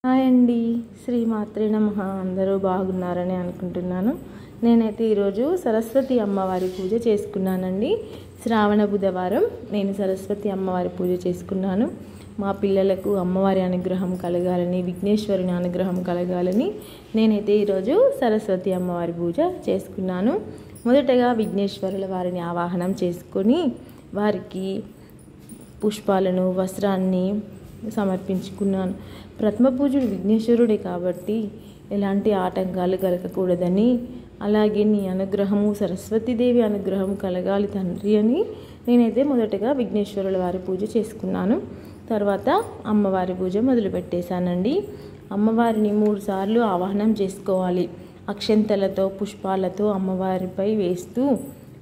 Hi అండి, శ్రీమాత్రే నమః. అందరూ బాగున్నారని అనుకుంటున్నాను. నేనైతే ఈరోజు సరస్వతి అమ్మవారి పూజ చేసుకున్నానండి. శ్రావణ బుధవారం నేను సరస్వతి అమ్మవారి పూజ చేసుకున్నాను. మా పిల్లలకు అమ్మవారి అనుగ్రహం కలగాలని, విఘ్నేశ్వరుని అనుగ్రహం కలగాలని నేనైతే ఈరోజు సరస్వతి అమ్మవారి పూజ చేసుకున్నాను. మొదటగా విఘ్నేశ్వరుల వారిని ఆవాహనం చేసుకొని వారికి పుష్పాలను, వస్త్రాన్ని సమర్పించుకున్నాను. ప్రథమ పూజుడు విఘ్నేశ్వరుడే కాబట్టి ఎలాంటి ఆటంకాలు కలగకూడదని, అలాగే నీ అనుగ్రహము, సరస్వతీదేవి అనుగ్రహం కలగాలి తండ్రి అని నేనైతే మొదటగా విఘ్నేశ్వరుల వారి పూజ చేసుకున్నాను. తర్వాత అమ్మవారి పూజ మొదలుపెట్టేశానండి. అమ్మవారిని 3 సార్లు ఆవాహనం చేసుకోవాలి. అక్షంతలతో, పుష్పాలతో అమ్మవారిపై వేస్తూ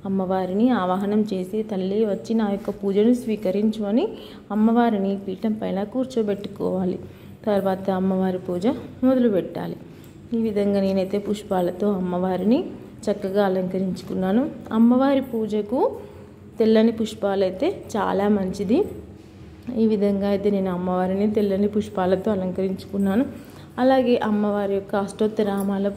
అమ్మవారిని ఆవాహనం చేసి, తల్లి వచ్చి నా యొక్క పూజను స్వీకరించు అని అమ్మవారిని పీఠం పైన కూర్చోబెట్టుకోవాలి. తర్వాత అమ్మవారి పూజ మొదలు పెట్టాలి. ఈ విధంగా నేనైతే పుష్పాలతో అమ్మవారిని చక్కగా అలంకరించుకున్నాను. అమ్మవారి పూజకు తెల్లని పుష్పాలైతే చాలా మంచిది. ఈ విధంగా అయితే నేను అమ్మవారిని తెల్లని పుష్పాలతో అలంకరించుకున్నాను. అలాగే అమ్మవారి యొక్క అష్టోత్తరనామాల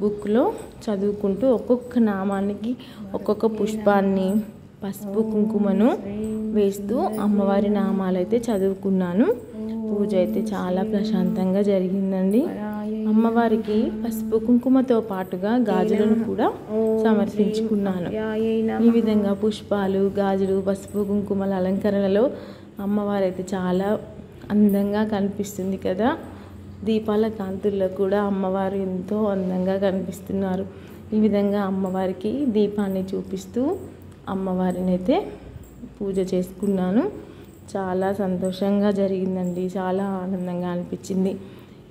బుక్లో చదువుకుంటూ ఒక్కొక్క నామానికి ఒక్కొక్క పుష్పాన్ని, పసుపు కుంకుమను వేస్తూ అమ్మవారి నామాలైతే చదువుకున్నాను. పూజ అయితే చాలా ప్రశాంతంగా జరిగిందండి. అమ్మవారికి పసుపు కుంకుమతో పాటుగా గాజులను కూడా సమర్పించుకున్నాను. ఈ విధంగా పుష్పాలు, గాజులు, పసుపు కుంకుమల అలంకరణలో అమ్మవారు అయితే చాలా అందంగా కనిపిస్తుంది కదా. దీపాల కాంతుల్లో కూడా అమ్మవారు ఎంతో అందంగా కనిపిస్తున్నారు. ఈ విధంగా అమ్మవారికి దీపాన్ని చూపిస్తూ అమ్మవారిని అయితే పూజ చేసుకున్నాను. చాలా సంతోషంగా జరిగిందండి. చాలా ఆనందంగా అనిపించింది.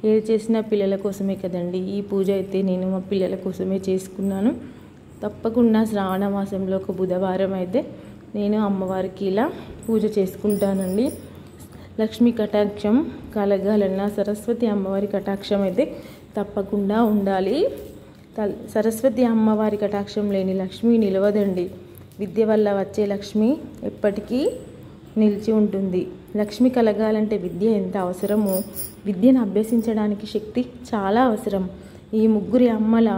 ఏది చేసిన పిల్లల కోసమే కదండి. ఈ పూజ అయితే నేను మా పిల్లల కోసమే చేసుకున్నాను. తప్పకుండా శ్రావణ మాసంలో ఒక బుధవారం అయితే నేను అమ్మవారికి ఇలా పూజ చేసుకుంటానండి. లక్ష్మీ కటాక్షం కలగాలన్నా సరస్వతి అమ్మవారి కటాక్షం అయితే తప్పకుండా ఉండాలి. సరస్వతి అమ్మవారి కటాక్షం లేని లక్ష్మి నిలవదండి. విద్య వల్ల వచ్చే లక్ష్మి ఎప్పటికీ నిలిచి ఉంటుంది. లక్ష్మి కలగాలంటే విద్య ఎంత అవసరమో, విద్యను అభ్యసించడానికి శక్తి చాలా అవసరం. ఈ ముగ్గురి అమ్మల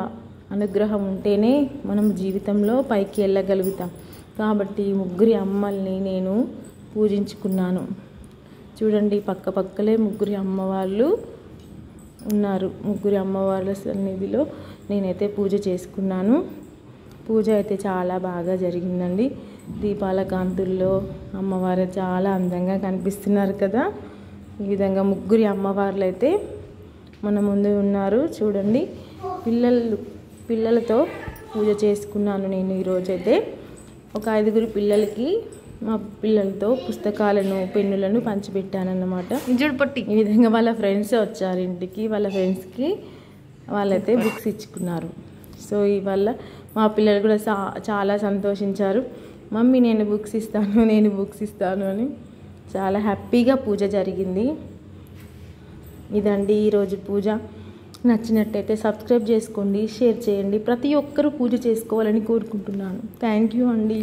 అనుగ్రహం ఉంటేనే మనం జీవితంలో పైకి వెళ్ళగలుగుతాం. కాబట్టి ఈ ముగ్గురి అమ్మల్ని నేను పూజించుకున్నాను. చూడండి, పక్కపక్కలే ముగ్గురి అమ్మవాళ్ళు ఉన్నారు. ముగ్గురి అమ్మవార్ల సన్నిధిలో నేనైతే పూజ చేసుకున్నాను. పూజ అయితే చాలా బాగా జరిగిందండి. దీపాల కాంతుల్లో అమ్మవారు చాలా అందంగా కనిపిస్తున్నారు కదా. ఈ విధంగా ముగ్గురి అమ్మవార్లు అయితే మన ముందు ఉన్నారు. చూడండి, పిల్లలతో పూజ చేసుకున్నాను నేను ఈరోజైతే. ఒక 5గురు పిల్లలకి మా పిల్లలతో పుస్తకాలను, పెన్నులను పంచిపెట్టానన్నమాట. ఈ విధంగా వాళ్ళ ఫ్రెండ్స్ వచ్చారు ఇంటికి. వాళ్ళ ఫ్రెండ్స్కి వాళ్ళైతే బుక్స్ ఇచ్చుకున్నారు. సో ఇవల్ల మా పిల్లలు కూడా చాలా సంతోషించారు. మమ్మీ నేను బుక్స్ ఇస్తాను అని. చాలా హ్యాపీగా పూజ జరిగింది. ఇదండి ఈరోజు పూజ. నచ్చినట్టయితే సబ్స్క్రైబ్ చేసుకోండి, షేర్ చేయండి. ప్రతి ఒక్కరూ పూజ చేసుకోవాలని కోరుకుంటున్నాను. థ్యాంక్ యూ అండి.